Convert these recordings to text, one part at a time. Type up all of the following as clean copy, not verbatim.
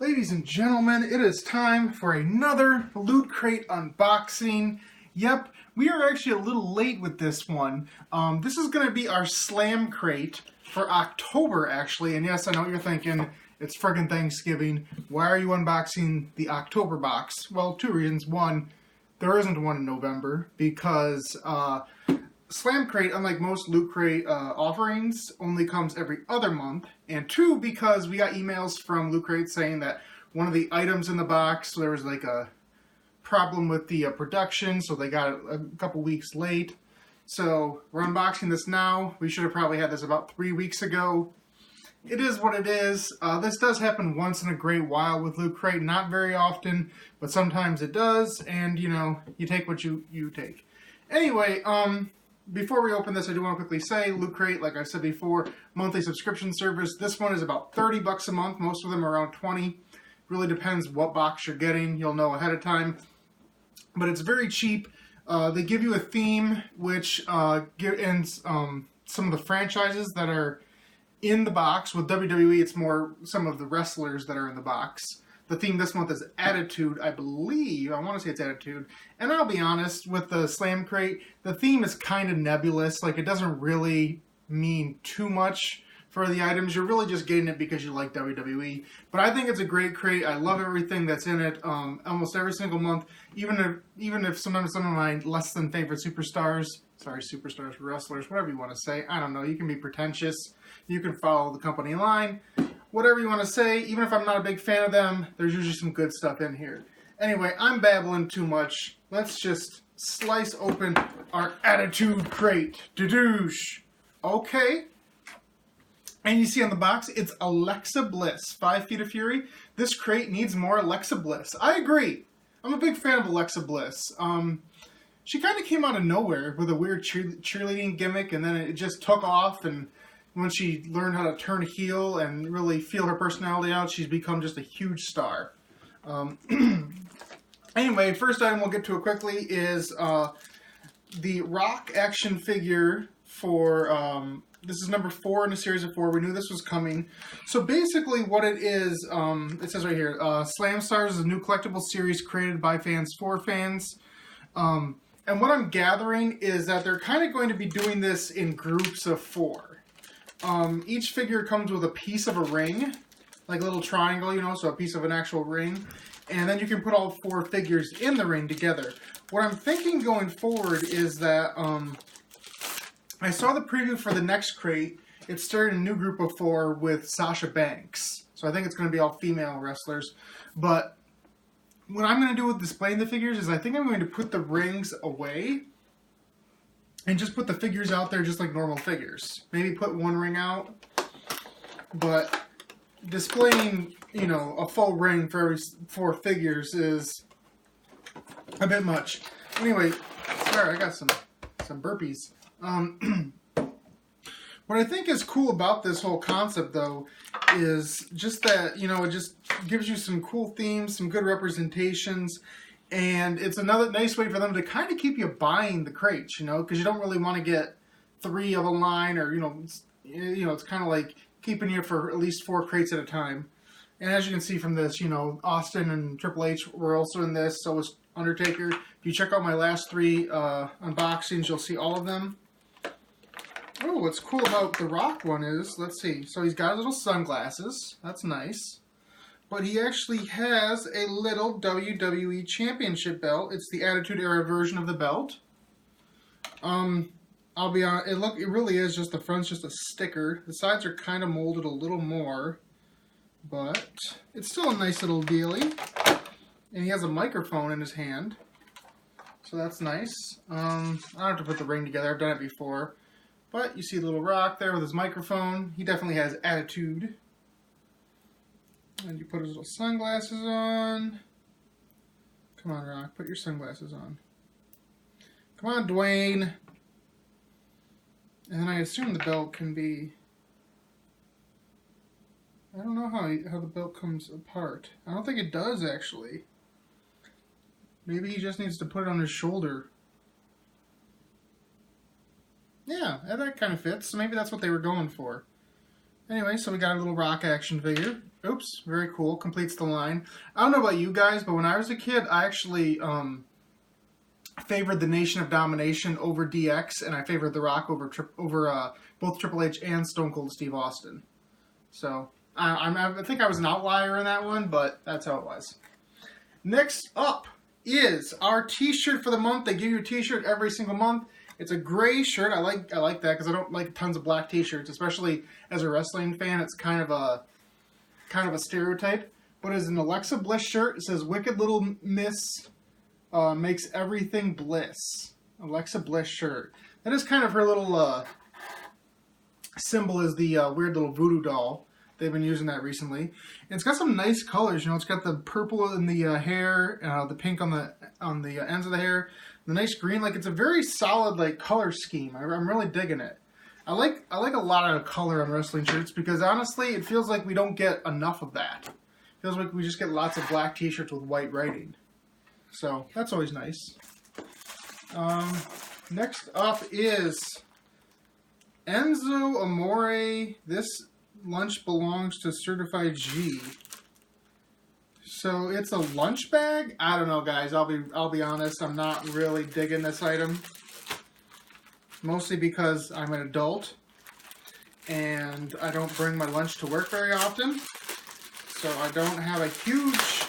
Ladies and gentlemen, it is time for another Loot Crate unboxing. Yep, we are actually a little late with this one. This is going to be our Slam Crate for October, actually. And yes, I know what you're thinking. It's friggin' Thanksgiving. Why are you unboxing the October box? Well, two reasons. One, there isn't one in November because Slam Crate, unlike most Loot Crate offerings, only comes every other month. And two, because we got emails from Loot Crate saying that one of the items in the box, there was like a problem with the production, so they got it a couple weeks late. So we're unboxing this now. We should have probably had this about 3 weeks ago. It is what it is. This does happen once in a great while with Loot Crate. Not very often, but sometimes it does. And, you know, you take what you take. Anyway, before we open this, I do want to quickly say, Loot Crate, like I said before, monthly subscription service. This one is about $30 a month. Most of them are around 20. Really depends what box you're getting. You'll know ahead of time. But it's very cheap. They give you a theme, which ends some of the franchises that are in the box. With WWE, it's more some of the wrestlers that are in the box. The theme this month is Attitude, I believe. I want to say it's Attitude. And I'll be honest, with the Slam Crate, the theme is kind of nebulous. Like, it doesn't really mean too much for the items. You're really just getting it because you like WWE. But I think it's a great crate. I love everything that's in it. Almost every single month, even if sometimes some of my less than favorite superstars, wrestlers, whatever you want to say. I don't know. You can be pretentious. You can follow the company line. Whatever you want to say, even if I'm not a big fan of them, there's usually some good stuff in here. Anyway, I'm babbling too much. Let's just slice open our Attitude Crate. Doosh. Okay. And you see on the box, it's Alexa Bliss, 5 Feet of Fury. This crate needs more Alexa Bliss. I agree. I'm a big fan of Alexa Bliss. She kind of came out of nowhere with a weird cheerleading gimmick, and then it just took off, and when she learned how to turn heel and really feel her personality out, she's become just a huge star. Anyway, first item we'll get to it quickly is the Rock action figure for... this is number 4 in a series of 4. We knew this was coming. So basically what it is, it says right here, Slam Stars is a new collectible series created by fans for fans. And what I'm gathering is that they're kind of going to be doing this in groups of 4. Each figure comes with a piece of a ring, like a little triangle, you know, so a piece of an actual ring. And then you can put all 4 figures in the ring together. What I'm thinking going forward is that... I saw the preview for the next crate. It started a new group of 4 with Sasha Banks. So I think it's going to be all female wrestlers. But what I'm going to do with displaying the figures is I think I'm going to put the rings away and just put the figures out there just like normal figures. Maybe put 1 ring out. But displaying, you know, a full ring for every 4 figures is a bit much. Anyway, sorry, I got some burpees. What I think is cool about this whole concept, though, is just that, you know, it just gives you some cool themes, some good representations, and it's another nice way for them to kind of keep you buying the crates, you know, because you don't really want to get 3 of a line, or, you know, it's kind of like keeping you for at least 4 crates at a time. And as you can see from this, you know, Austin and Triple H were also in this, so was Undertaker. If you check out my last 3 unboxings, you'll see all of them. Oh, what's cool about the Rock one is, let's see, so he's got little sunglasses, that's nice, but he actually has a little WWE Championship belt. It's the Attitude Era version of the belt. I'll be honest, it really is just, the front's just a sticker. The sides are kind of molded a little more, but it's still a nice little dealie. And he has a microphone in his hand, so that's nice. I don't have to put the ring together, I've done it before. But you see the little Rock there with his microphone. He definitely has attitude. And you put his little sunglasses on. Come on, Rock, put your sunglasses on. Come on, Dwayne. And then I assume the belt can be... I don't know how the belt comes apart. I don't think it does, actually. Maybe he just needs to put it on his shoulder. Yeah, that kind of fits. So maybe that's what they were going for. Anyway, so we got a little Rock action figure. Oops, very cool. Completes the line. I don't know about you guys, but when I was a kid, I actually favored the Nation of Domination over DX, and I favored The Rock over both Triple H and Stone Cold Steve Austin. So I think I was an outlier in that one, but that's how it was. Next up is our T-shirt for the month. They give you a T-shirt every single month. It's a gray shirt. I like that because I don't like tons of black T-shirts, especially as a wrestling fan. It's kind of a stereotype. But it's an Alexa Bliss shirt. It says "Wicked Little Miss makes everything bliss." Alexa Bliss shirt. That is kind of her little symbol, is the weird little voodoo doll. They've been using that recently. And it's got some nice colors. You know, it's got the purple in the hair, the pink on the ends of the hair, the nice green. Like, it's a very solid like color scheme. I'm really digging it. I like a lot of color on wrestling shirts because honestly, it feels like we don't get enough of that. It feels like we just get lots of black T-shirts with white writing. So that's always nice. Next up is Enzo Amore. This lunch belongs to Certified G. So it's a lunch bag? I don't know, guys. I'll be honest. I'm not really digging this item. Mostly because I'm an adult and I don't bring my lunch to work very often. So I don't have a huge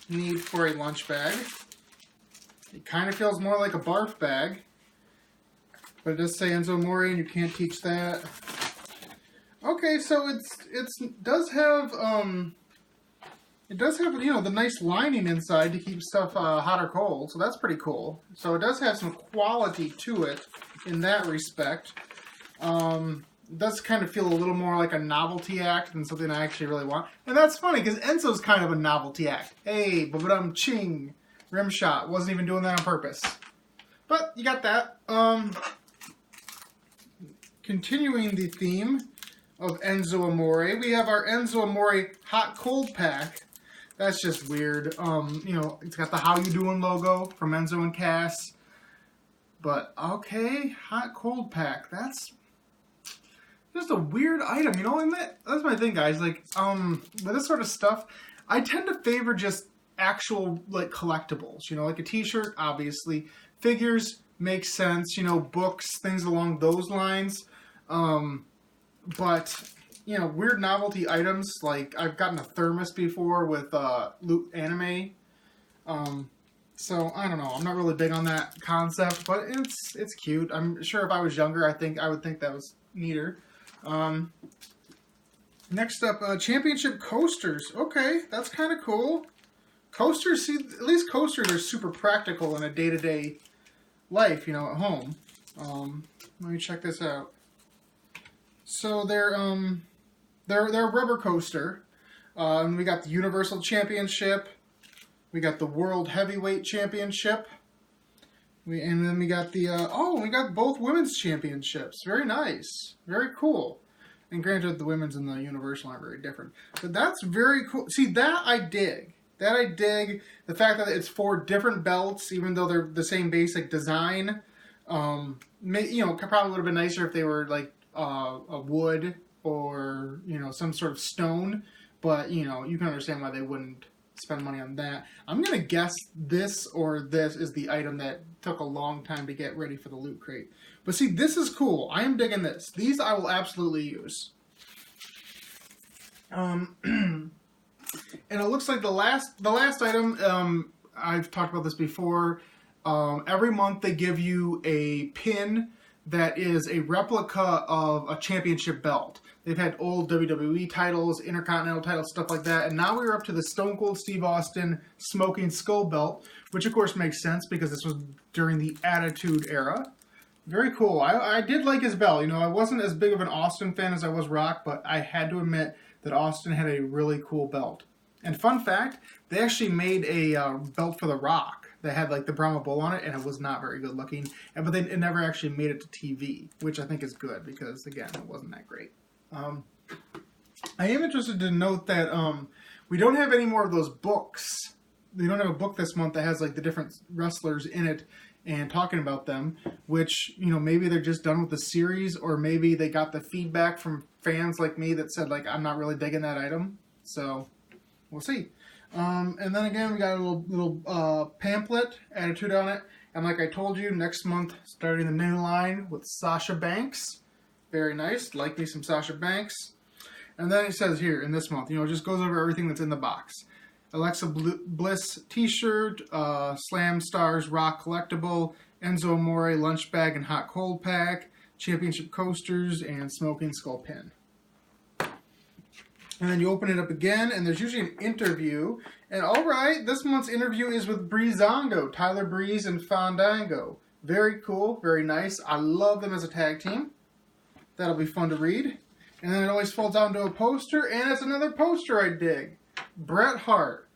need for a lunch bag. It kind of feels more like a barf bag. But it does say Enzo Amore and you can't teach that. Okay, so it does have you know, the nice lining inside to keep stuff hot or cold, so that's pretty cool. So it does have some quality to it in that respect. It does kind of feel a little more like a novelty act than something I actually really want. And that's funny because Enzo's kind of a novelty act. Hey, ba-ba-dum ching, rim shot. Wasn't even doing that on purpose. But you got that. Continuing the theme of Enzo Amore, we have our Enzo Amore hot cold pack. That's just weird. You know, it's got the How You Doing logo from Enzo and Cass. But okay, hot cold pack. That's just a weird item, you know. And that's my thing, guys. Like, with this sort of stuff, I tend to favor just actual like collectibles. You know, like a T-shirt, obviously. Figures makes sense. You know, books, things along those lines. But, you know, weird novelty items, like I've gotten a thermos before with loot anime. So I don't know. I'm not really big on that concept, but it's cute. I'm sure if I was younger, I would think that was neater. Next up, championship coasters. Okay, that's kind of cool. Coasters, see, at least coasters are super practical in a day-to-day life, you know, at home. Let me check this out. So they're a rubber coaster. We got the Universal Championship. We got the World Heavyweight Championship. And then we got the we got both women's championships. Very nice, very cool. And granted, the women's and the Universal aren't very different, but that's very cool. See, that I dig. That I dig. The fact that it's 4 different belts, even though they're the same basic design. You know, probably would have been nicer if they were like a wood or, you know, some sort of stone, but, you know, you can understand why they wouldn't spend money on that. I'm going to guess this is the item that took a long time to get ready for the loot crate. But see, this is cool. I am digging this. These I will absolutely use. And it looks like the last item, I've talked about this before. Every month they give you a pin that is a replica of a championship belt. They've had old WWE titles, Intercontinental titles, stuff like that. And now we're up to the Stone Cold Steve Austin Smoking Skull belt, which of course makes sense because this was during the Attitude Era. Very cool. I did like his belt. You know, I wasn't as big of an Austin fan as I was Rock, but I had to admit that Austin had a really cool belt. And fun fact, they actually made a belt for The Rock that had like the Brahma Bull on it, and it was not very good looking. But it never actually made it to TV, which I think is good because, again, it wasn't that great. I am interested to note that we don't have any more of those books. We don't have a book this month that has like the different wrestlers in it and talking about them, which, you know, maybe they're just done with the series, or maybe they got the feedback from fans like me that said, like, I'm not really digging that item. So we'll see. And then again, we got a little pamphlet, attitude on it. And like I told you, next month, starting the new line with Sasha Banks. Very nice. Like me some Sasha Banks. And then it says here, in this month, it just goes over everything that's in the box. Alexa Bliss t-shirt, Slam Stars Rock collectible, Enzo Amore lunch bag and hot cold pack, championship coasters, and smoking skull pin. And then you open it up again, and there's usually an interview. And all right, this month's interview is with Breezango, Tyler Breeze and Fandango. Very cool, very nice. I love them as a tag team. That'll be fun to read. And then it always falls down to a poster, and it's another poster I dig. Bret Hart.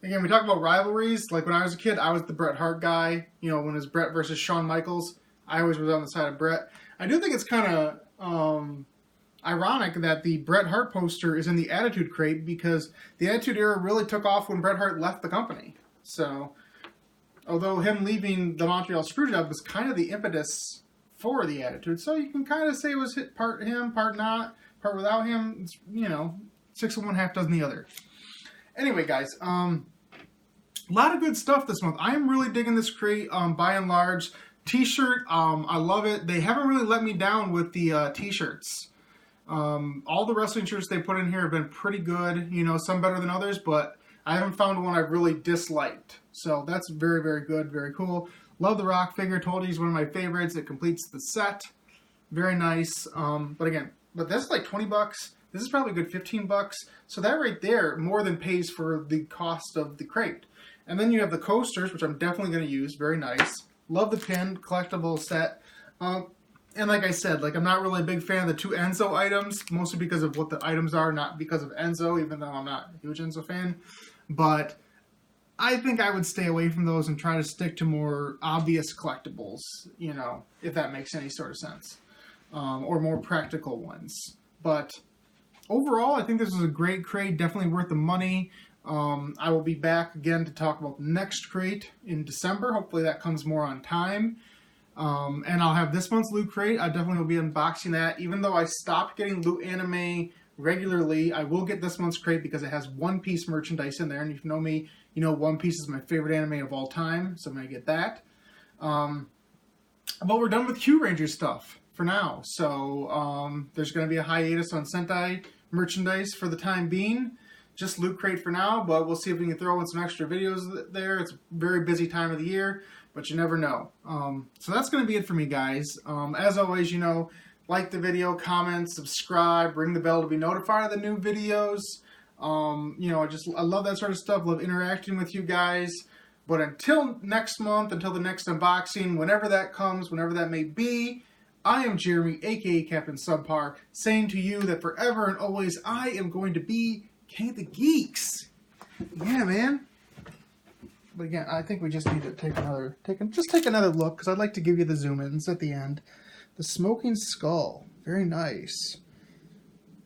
Again, we talk about rivalries. Like when I was a kid, I was the Bret Hart guy. When it was Bret versus Shawn Michaels, I always was on the side of Bret. I do think it's kind of ironic that the Bret Hart poster is in the Attitude Crate because the Attitude Era really took off when Bret Hart left the company. So, although him leaving the Montreal Screwjob was kind of the impetus for the Attitude, so you can kind of say it was part him, part not, part without him. It's, 6 of one, half dozen the other. Anyway, guys, a lot of good stuff this month. I am really digging this crate by and large. T-shirt, I love it. They haven't really let me down with the T-shirts. All the wrestling shirts they put in here have been pretty good. Some better than others, but I haven't found one I've really disliked. So that's very, very good, very cool. Love the Rock figure. Told you he's one of my favorites. It completes the set. Very nice. But that's like $20. This is probably a good $15. So that right there more than pays for the cost of the crate. And then you have the coasters, which I'm definitely going to use. Very nice. Love the pin, collectible set. And like I said, I'm not really a big fan of the 2 Enzo items, mostly because of what the items are, not because of Enzo, even though I'm not a huge Enzo fan. But I think I would stay away from those and try to stick to more obvious collectibles, if that makes any sort of sense. Or more practical ones. But overall, I think this is a great crate, definitely worth the money. I will be back again to talk about the next crate in December. Hopefully that comes more on time. And I'll have this month's Loot Crate. I definitely will be unboxing that. Even though I stopped getting Loot Anime regularly, I will get this month's crate because it has One Piece merchandise in there. And if you know me, One Piece is my favorite anime of all time. So I'm going to get that. But we're done with Q Ranger stuff for now. So there's going to be a hiatus on Sentai merchandise for the time being. Just Loot Crate for now, but we'll see if we can throw in some extra videos there. It's a very busy time of the year, but you never know. So that's going to be it for me, guys. As always, like the video, comment, subscribe, ring the bell to be notified of the new videos. I love that sort of stuff. Love interacting with you guys. But until next month, until the next unboxing, whenever that comes, whenever that may be, I am Jeremy, aka Captain Subpar, saying to you that forever and always I am going to be King of the Geeks. Yeah, man. But again, I think we just need to take another look, because I'd like to give you the zoom-ins at the end. The Smoking Skull. Very nice.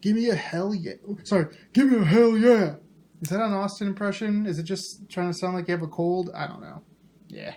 Give me a hell yeah. Sorry, give me a hell yeah. Is that an Austin impression? Is it just trying to sound like you have a cold? I don't know. Yeah.